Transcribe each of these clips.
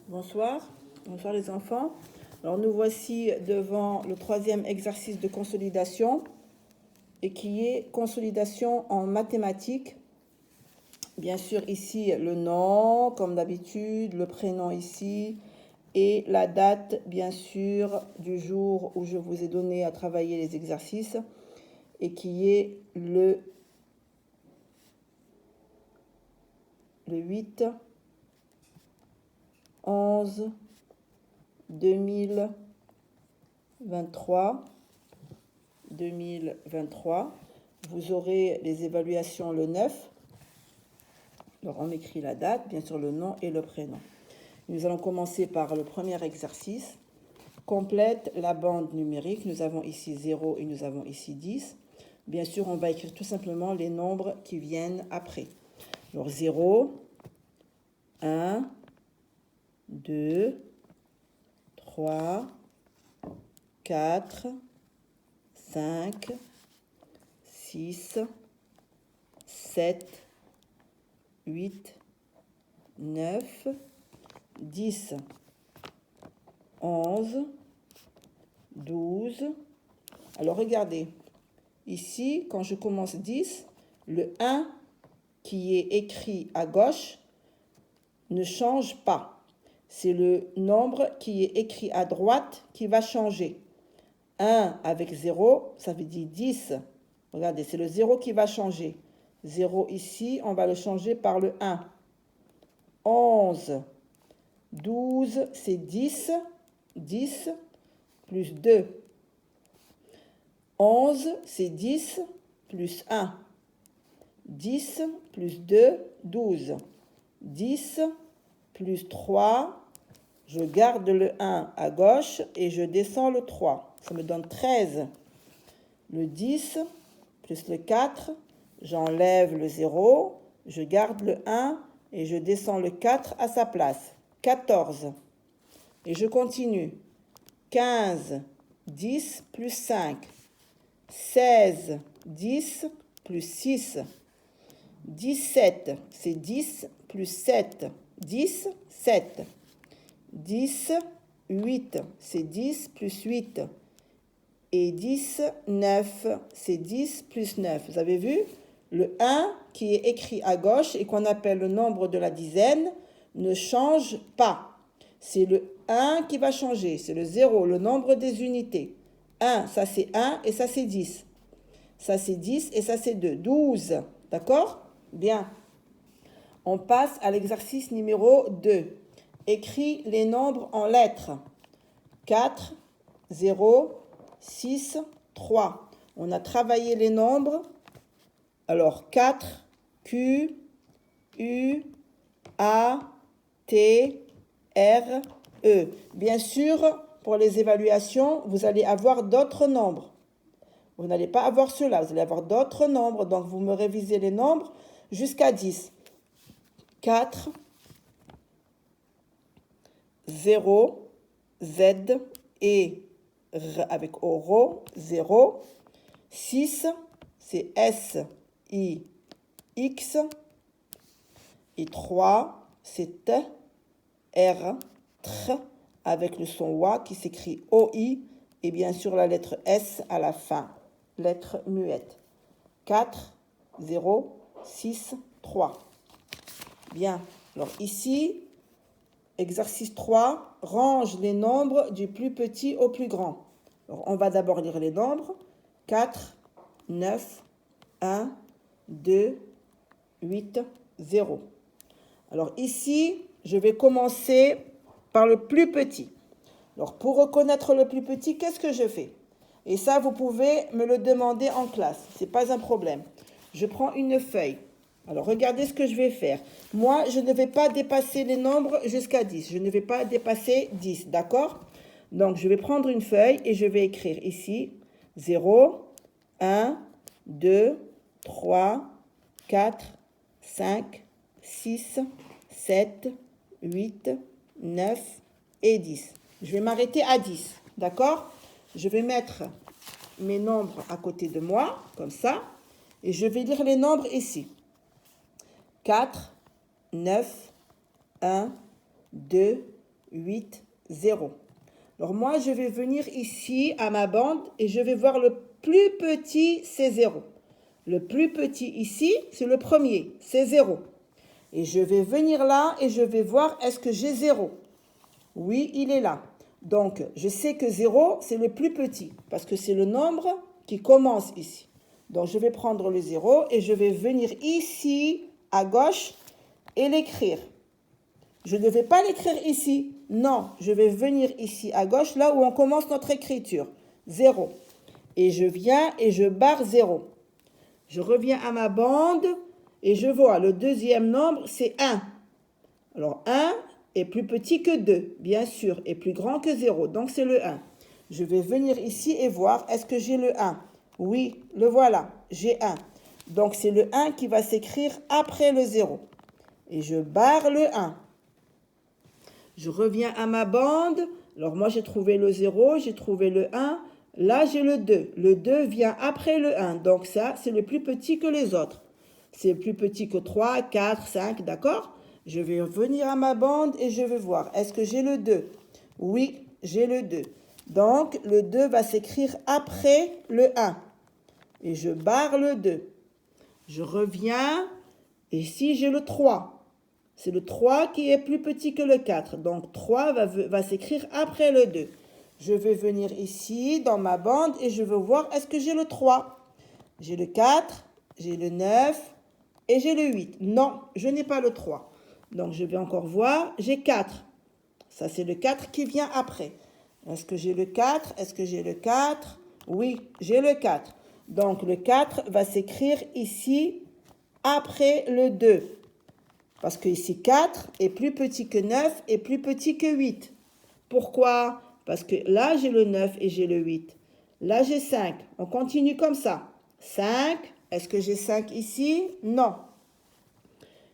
Bonsoir, bonsoir les enfants. Alors nous voici devant le troisième exercice de consolidation et qui est consolidation en mathématiques. Bien sûr ici le nom comme d'habitude, le prénom ici et la date bien sûr du jour où je vous ai donné à travailler les exercices et qui est le 8 11 2023. Vous aurez les évaluations le 9. Alors on écrit la date, bien sûr le nom et le prénom. Nous allons commencer par le premier exercice. Complète la bande numérique. Nous avons ici 0 et nous avons ici 10. Bien sûr, on va écrire tout simplement les nombres qui viennent après. Alors 0, 1, 2, 3, 4, 5, 6, 7, 8, 9, 10, 11, 12. Alors regardez, ici, quand je commence 10, le 1 qui est écrit à gauche ne change pas. C'est le nombre qui est écrit à droite qui va changer. 1 avec 0, ça veut dire 10. Regardez, c'est le 0 qui va changer. 0 ici, on va le changer par le 1. 11, 12, c'est 10. 10 plus 2. 11, c'est 10 plus 1. 10 plus 2, 12. 10 plus 3, je garde le 1 à gauche et je descends le 3. Ça me donne 13. Le 10 plus le 4, j'enlève le 0, je garde le 1 et je descends le 4 à sa place. 14. Et je continue. 15, 10 plus 5. 16, 10 plus 6. 17, c'est 10 plus 7. 10, 7. 10, 8, c'est 10 plus 8. Et 10, 9, c'est 10 plus 9. Vous avez vu? Le 1 qui est écrit à gauche et qu'on appelle le nombre de la dizaine ne change pas. C'est le 1 qui va changer. C'est le 0, le nombre des unités. 1, ça c'est 1 et ça c'est 10. Ça c'est 10 et ça c'est 2. 12. D'accord? Bien. On passe à l'exercice numéro 2. Écris les nombres en lettres. 4, 0, 6, 3. On a travaillé les nombres. Alors 4, Q, U, A, T, R, E. Bien sûr, pour les évaluations, vous allez avoir d'autres nombres. Vous n'allez pas avoir ceux-là, vous allez avoir d'autres nombres. Donc, vous me révisez les nombres jusqu'à 10. 4, 0, Z et R avec oro, 0. 6, c'est S, I, X. Et 3, c'est T, R, TR, avec le son WA qui s'écrit OI. Et bien sûr la lettre S à la fin, lettre muette. 4, 0, 6, 3. Bien, alors ici, exercice 3, range les nombres du plus petit au plus grand. Alors, on va d'abord lire les nombres. 4, 9, 1, 2, 8, 0. Alors ici, je vais commencer par le plus petit. Alors pour reconnaître le plus petit, qu'est-ce que je fais? Et ça, vous pouvez me le demander en classe, ce n'est pas un problème. Je prends une feuille. Alors regardez ce que je vais faire. Moi, je ne vais pas dépasser les nombres jusqu'à 10. Je ne vais pas dépasser 10, d'accord? Donc je vais prendre une feuille et je vais écrire ici 0, 1, 2, 3, 4, 5, 6, 7, 8, 9 et 10. Je vais m'arrêter à 10, d'accord? Je vais mettre mes nombres à côté de moi, comme ça, et je vais lire les nombres ici. 4, 9, 1, 2, 8, 0. Alors moi, je vais venir ici à ma bande et je vais voir le plus petit, c'est 0. Le plus petit ici, c'est le premier, c'est 0. Et je vais venir là et je vais voir est-ce que j'ai 0. Oui, il est là. Donc, je sais que 0, c'est le plus petit parce que c'est le nombre qui commence ici. Donc, je vais prendre le 0 et je vais venir ici à gauche et l'écrire. Je ne vais pas l'écrire ici. Non, je vais venir ici à gauche, là où on commence notre écriture. 0. Et je viens et je barre 0. Je reviens à ma bande et je vois le deuxième nombre, c'est 1. Alors 1 est plus petit que 2, bien sûr, et plus grand que 0. Donc c'est le 1. Je vais venir ici et voir, est-ce que j'ai le 1? Oui, le voilà, j'ai 1. Donc c'est le 1 qui va s'écrire après le 0. Et je barre le 1. Je reviens à ma bande. Alors moi j'ai trouvé le 0, j'ai trouvé le 1. Là j'ai le 2. Le 2 vient après le 1. Donc ça c'est le plus petit que les autres. C'est plus petit que 3, 4, 5, d'accord? Je vais revenir à ma bande et je vais voir. Est-ce que j'ai le 2? Oui, j'ai le 2. Donc le 2 va s'écrire après le 1. Et je barre le 2. Je reviens et ici j'ai le 3. C'est le 3 qui est plus petit que le 4. Donc 3 va s'écrire après le 2. Je vais venir ici dans ma bande et je veux voir est-ce que j'ai le 3. J'ai le 4, j'ai le 9 et j'ai le 8. Non, je n'ai pas le 3. Donc je vais encore voir, j'ai 4. Ça c'est le 4 qui vient après. Est-ce que j'ai le 4? Est-ce que j'ai le 4? Oui, j'ai le 4. Donc le 4 va s'écrire ici après le 2. Parce que ici 4 est plus petit que 9 et plus petit que 8. Pourquoi? Parce que là j'ai le 9 et j'ai le 8. Là j'ai 5. On continue comme ça. 5. Est-ce que j'ai 5 ici? Non.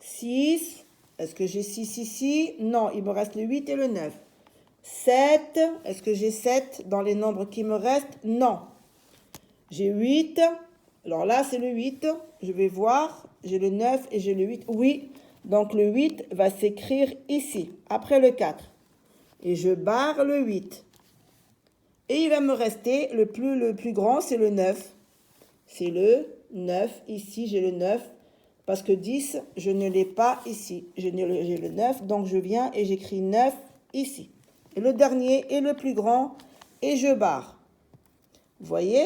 6. Est-ce que j'ai 6 ici? Non. Il me reste le 8 et le 9. 7. Est-ce que j'ai 7 dans les nombres qui me restent? Non. J'ai 8. Alors là c'est le 8. Je vais voir. J'ai le 9 et j'ai le 8. Oui. Donc le 8 va s'écrire ici, après le 4. Et je barre le 8. Et il va me rester le plus grand, c'est le 9. C'est le 9. Ici, j'ai le 9. Parce que 10, je ne l'ai pas ici. J'ai le 9, donc je viens et j'écris 9 ici. Et le dernier est le plus grand et je barre. Vous voyez?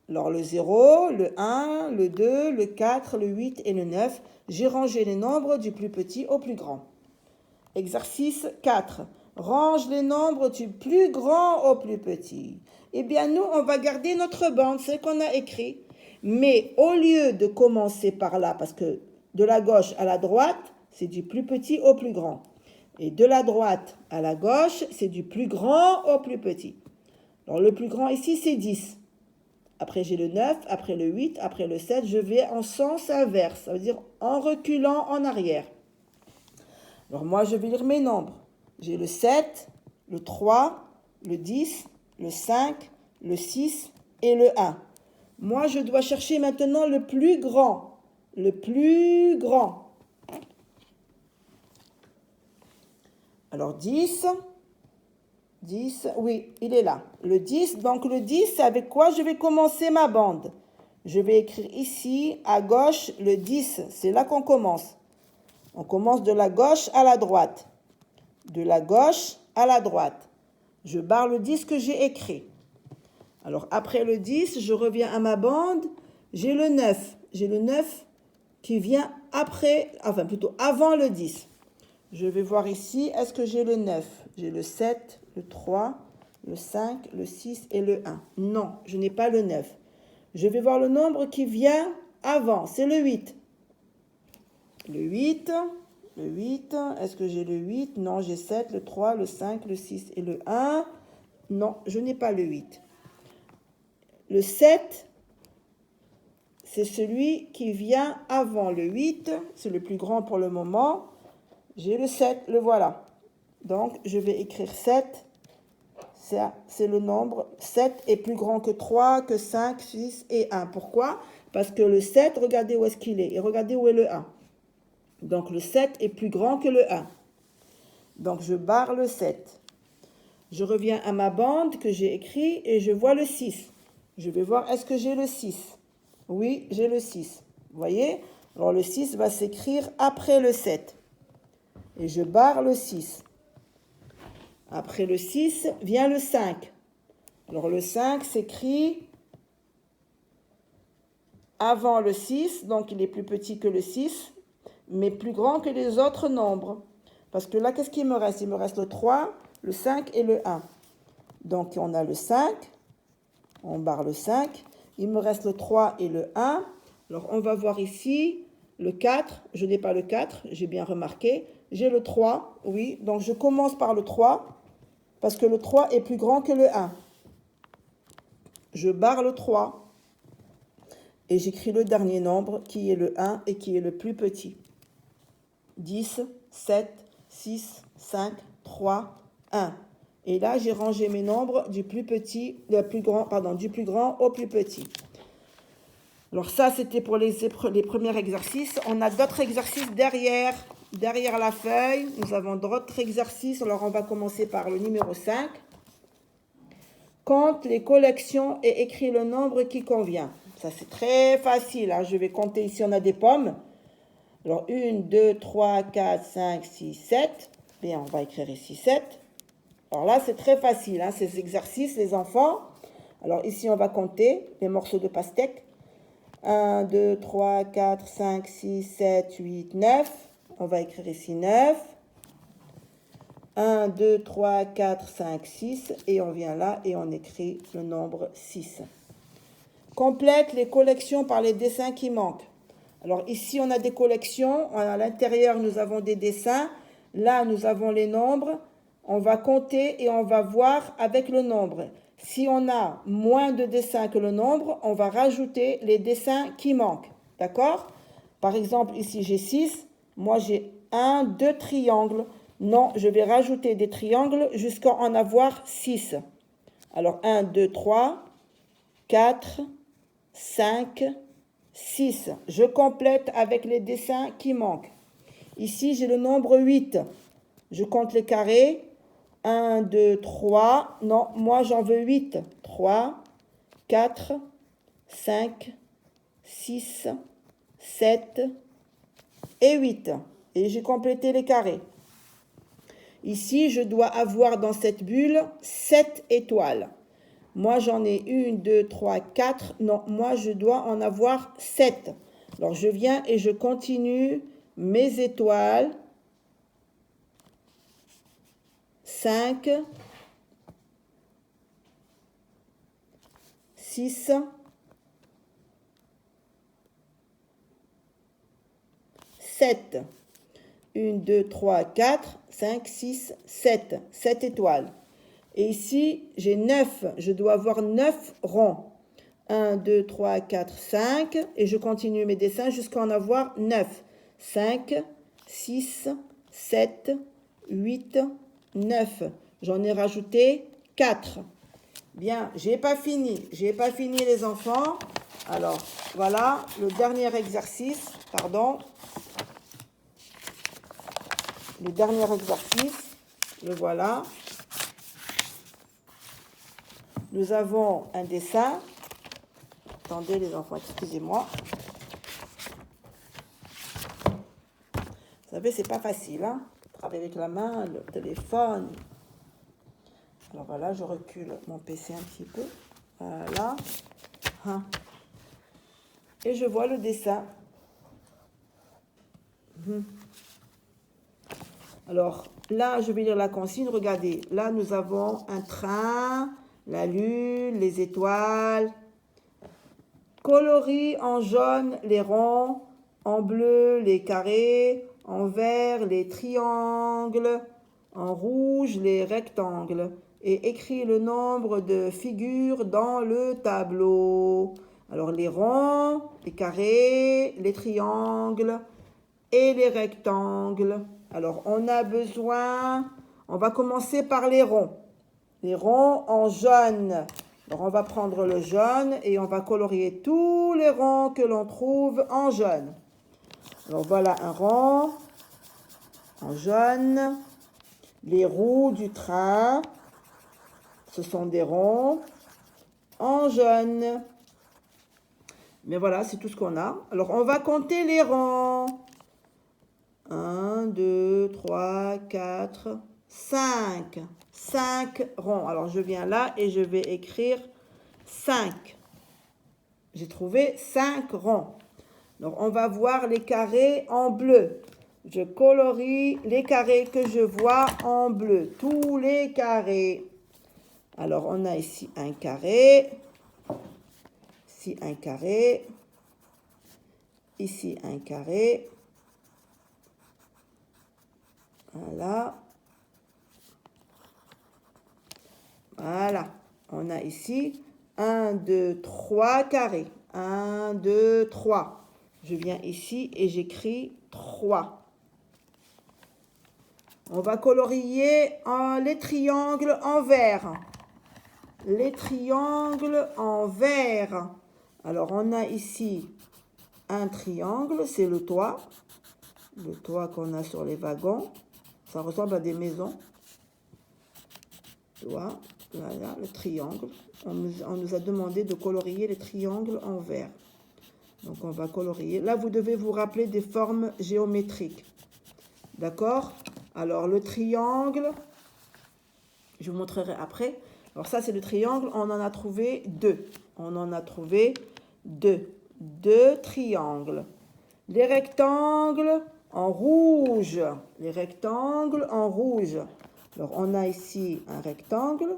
Alors le 0, le 1, le 2, le 4, le 8 et le 9, j'ai rangé les nombres du plus petit au plus grand. Exercice 4. Range les nombres du plus grand au plus petit. Eh bien nous, on va garder notre bande, celle qu'on a écrit. Mais au lieu de commencer par là, parce que de la gauche à la droite, c'est du plus petit au plus grand. Et de la droite à la gauche, c'est du plus grand au plus petit. Alors le plus grand ici, c'est 10. Après, j'ai le 9, après le 8, après le 7, je vais en sens inverse. Ça veut dire en reculant en arrière. Alors moi, je vais lire mes nombres. J'ai le 7, le 3, le 10, le 5, le 6 et le 1. Moi, je dois chercher maintenant le plus grand. Le plus grand. Alors 10... 10, oui, il est là. Le 10, donc le 10, c'est avec quoi je vais commencer ma bande? Je vais écrire ici, à gauche, le 10. C'est là qu'on commence. On commence de la gauche à la droite. De la gauche à la droite. Je barre le 10 que j'ai écrit. Alors, après le 10, je reviens à ma bande. J'ai le 9. J'ai le 9 qui vient après, enfin plutôt avant le 10. Je vais voir ici, est-ce que j'ai le 9? J'ai le 7, le 3, le 5, le 6 et le 1. Non, je n'ai pas le 9. Je vais voir le nombre qui vient avant, c'est le 8. Le 8, est-ce que j'ai le 8? Non, j'ai 7, le 3, le 5, le 6 et le 1. Non, je n'ai pas le 8. Le 7, c'est celui qui vient avant le 8. C'est le plus grand pour le moment. J'ai le 7, le voilà. Donc, je vais écrire 7. C'est le nombre. 7 est plus grand que 3, que 5, 6 et 1. Pourquoi? Parce que le 7, regardez où est-ce qu'il est. Et regardez où est le 1. Donc, le 7 est plus grand que le 1. Donc, je barre le 7. Je reviens à ma bande que j'ai écrit et je vois le 6. Je vais voir, est-ce que j'ai le 6? Oui, j'ai le 6. Vous voyez? Alors, le 6 va s'écrire après le 7. Et je barre le 6. Après le 6 vient le 5. Alors, le 5 s'écrit avant le 6, donc il est plus petit que le 6, mais plus grand que les autres nombres. Parce que là, qu'est-ce qu'il me reste? Il me reste le 3, le 5 et le 1. Donc, on a le 5, on barre le 5. Il me reste le 3 et le 1. Alors, on va voir ici le 4. Je n'ai pas le 4, j'ai bien remarqué. J'ai le 3, oui. Donc, je commence par le 3, parce que le 3 est plus grand que le 1. Je barre le 3. Et j'écris le dernier nombre qui est le 1 et qui est le plus petit. 10, 7, 6, 5, 3, 1. Et là, j'ai rangé mes nombres du plus petit, du plus grand au plus petit. Alors ça, c'était pour les premiers exercices. On a d'autres exercices derrière la feuille. Nous avons d'autres exercices. Alors, on va commencer par le numéro 5. Compte les collections et écris le nombre qui convient. Ça, c'est très facile. Hein. Je vais compter ici, on a des pommes. Alors, 1, 2, 3, 4, 5, 6, 7. Bien, on va écrire ici 7. Alors là, c'est très facile, hein, ces exercices, les enfants. Alors ici, on va compter les morceaux de pastèque. 1, 2, 3, 4, 5, 6, 7, 8, 9. On va écrire ici 9. 1, 2, 3, 4, 5, 6. Et on vient là et on écrit le nombre 6. Complète les collections par les dessins qui manquent. Alors ici, on a des collections. À l'intérieur, nous avons des dessins. Là, nous avons les nombres. On va compter et on va voir avec le nombre. Si on a moins de dessins que le nombre, on va rajouter les dessins qui manquent. D'accord? Par exemple, ici, j'ai 6. Moi, j'ai 1, 2 triangles. Non, je vais rajouter des triangles jusqu'à en avoir 6. Alors, 1, 2, 3, 4, 5, 6. Je complète avec les dessins qui manquent. Ici, j'ai le nombre 8. Je compte les carrés. 1, 2, 3. Non, moi, j'en veux 8. 3, 4, 5, 6, 7 et 8. Et j'ai complété les carrés. Ici, je dois avoir dans cette bulle 7 étoiles. Moi, j'en ai 1, 2, 3, 4. Non, moi, je dois en avoir 7. Alors, je viens et je continue mes étoiles. 5, 6, 7. 1, 2, 3, 4, 5, 6, 7. 7 étoiles. Et ici, j'ai 9. Je dois avoir 9 ronds. 1, 2, 3, 4, 5. Et je continue mes dessins jusqu'à en avoir 9. 5, 6, 7, 8, 9. J'en ai rajouté 4. Bien, j'ai pas fini. J'ai pas fini les enfants. Alors, voilà le dernier exercice. Pardon. Le dernier exercice. Le voilà. Nous avons un dessin. Attendez les enfants, excusez-moi. Vous savez, c'est pas facile, hein? Travailler avec la main, le téléphone. Alors voilà, je recule mon PC un petit peu. Voilà. Et je vois le dessin. Alors là, je vais lire la consigne. Regardez, là, nous avons un train, la lune, les étoiles. Colorie en jaune les ronds, en bleu les carrés, en vert les triangles, en rouge les rectangles. Et écris le nombre de figures dans le tableau. Alors les ronds, les carrés, les triangles et les rectangles. Alors on a besoin, on va commencer par les ronds. Les ronds en jaune. Alors on va prendre le jaune et on va colorier tous les ronds que l'on trouve en jaune. Alors voilà un rond en jaune. Les roues du train, ce sont des ronds en jaune. Mais voilà, c'est tout ce qu'on a. Alors, on va compter les rangs. 1, 2, 3, 4, 5. 5 ronds. Alors, je viens là et je vais écrire 5. J'ai trouvé 5 ronds. Donc, on va voir les carrés en bleu. Je colorie les carrés que je vois en bleu. Tous les carrés. Alors, on a ici un carré. Ici, un carré. Ici, un carré. Voilà. Voilà. On a ici 1, 2, 3 carrés. 1, 2, 3. Je viens ici et j'écris 3. On va colorier les triangles en vert. Les triangles en vert. Alors, on a ici un triangle, c'est le toit. Le toit qu'on a sur les wagons. Ça ressemble à des maisons. Toit, voilà, le triangle. On nous a demandé de colorier les triangles en vert. Donc, on va colorier. Là, vous devez vous rappeler des formes géométriques. D'accord? Alors, le triangle, je vous montrerai après. Alors, ça, c'est le triangle. On en a trouvé 2. On en a trouvé 2. 2 triangles. Les rectangles en rouge. Les rectangles en rouge. Alors, on a ici un rectangle.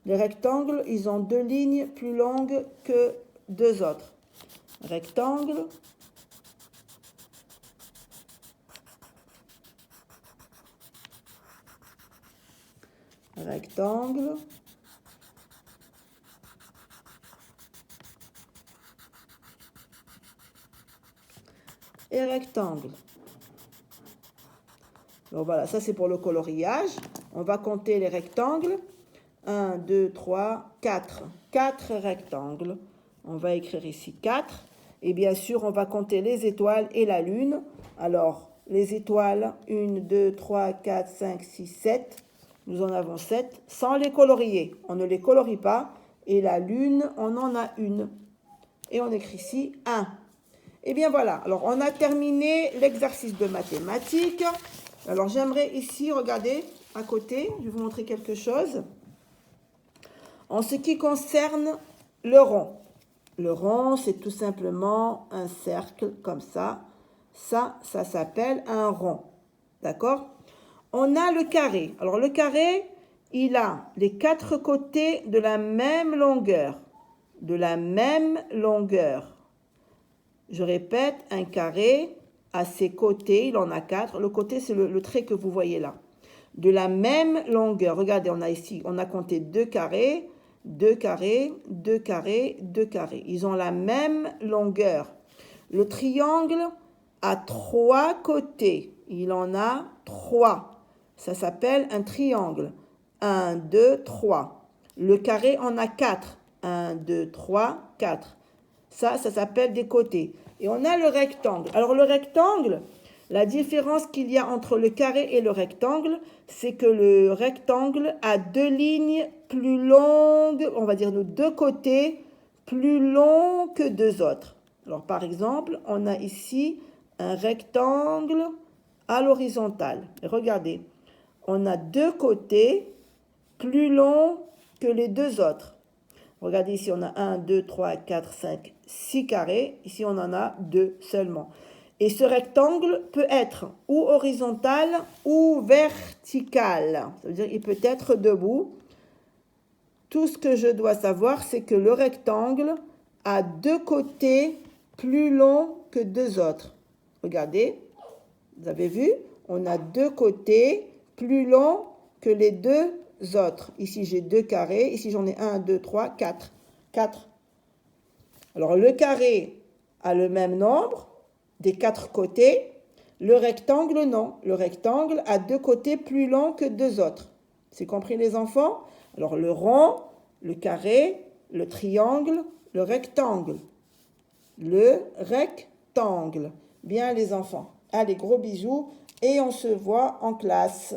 Les rectangles, ils ont 2 lignes plus longues que 2 autres. Rectangle. Rectangle. Et rectangle. Donc voilà, ça c'est pour le coloriage. On va compter les rectangles. 1, 2, 3, 4. 4 rectangles. On va écrire ici 4. Et bien sûr, on va compter les étoiles et la lune. Alors, les étoiles, 1, 2, 3, 4, 5, 6, 7. Nous en avons 7 sans les colorier. On ne les colorie pas. Et la lune, on en a une. Et on écrit ici 1. Et bien voilà. Alors, on a terminé l'exercice de mathématiques. Alors, j'aimerais ici, regardez, à côté, je vais vous montrer quelque chose. En ce qui concerne le rond. Le rond, c'est tout simplement un cercle comme ça. Ça s'appelle un rond. D'accord? On a le carré. Alors, le carré, il a les 4 côtés de la même longueur. De la même longueur. Je répète, un carré, à ses côtés, il en a 4. Le côté, c'est le trait que vous voyez là. De la même longueur. Regardez, on a ici, on a compté 2 carrés, 2 carrés, 2 carrés, 2 carrés. Ils ont la même longueur. Le triangle a 3 côtés. Il en a 3. Ça s'appelle un triangle. 1, 2, 3. Le carré en a 4. 1, 2, 3, 4. Ça s'appelle des côtés. Et on a le rectangle. Alors le rectangle, la différence qu'il y a entre le carré et le rectangle, c'est que le rectangle a 2 lignes plus longues, on va dire de 2 côtés, plus longs que 2 autres. Alors par exemple, on a ici un rectangle à l'horizontale. Regardez, on a 2 côtés plus longs que les 2 autres. Regardez ici, on a 1, 2, 3, 4, 5, 6 carrés. Ici, on en a 2 seulement. Et ce rectangle peut être ou horizontal ou vertical. Ça veut dire qu'il peut être debout. Tout ce que je dois savoir, c'est que le rectangle a 2 côtés plus longs que 2 autres. Regardez, vous avez vu, on a 2 côtés plus longs que les 2 autres. Ici, j'ai 2 carrés. Ici, j'en ai 1, 2, 3, 4. 4. Alors, le carré a le même nombre des 4 côtés. Le rectangle, non. Le rectangle a 2 côtés plus longs que 2 autres. C'est compris, les enfants? Alors, le rond, le carré, le triangle, le rectangle. Le rectangle. Bien, les enfants. Allez, gros bisous. et on se voit en classe.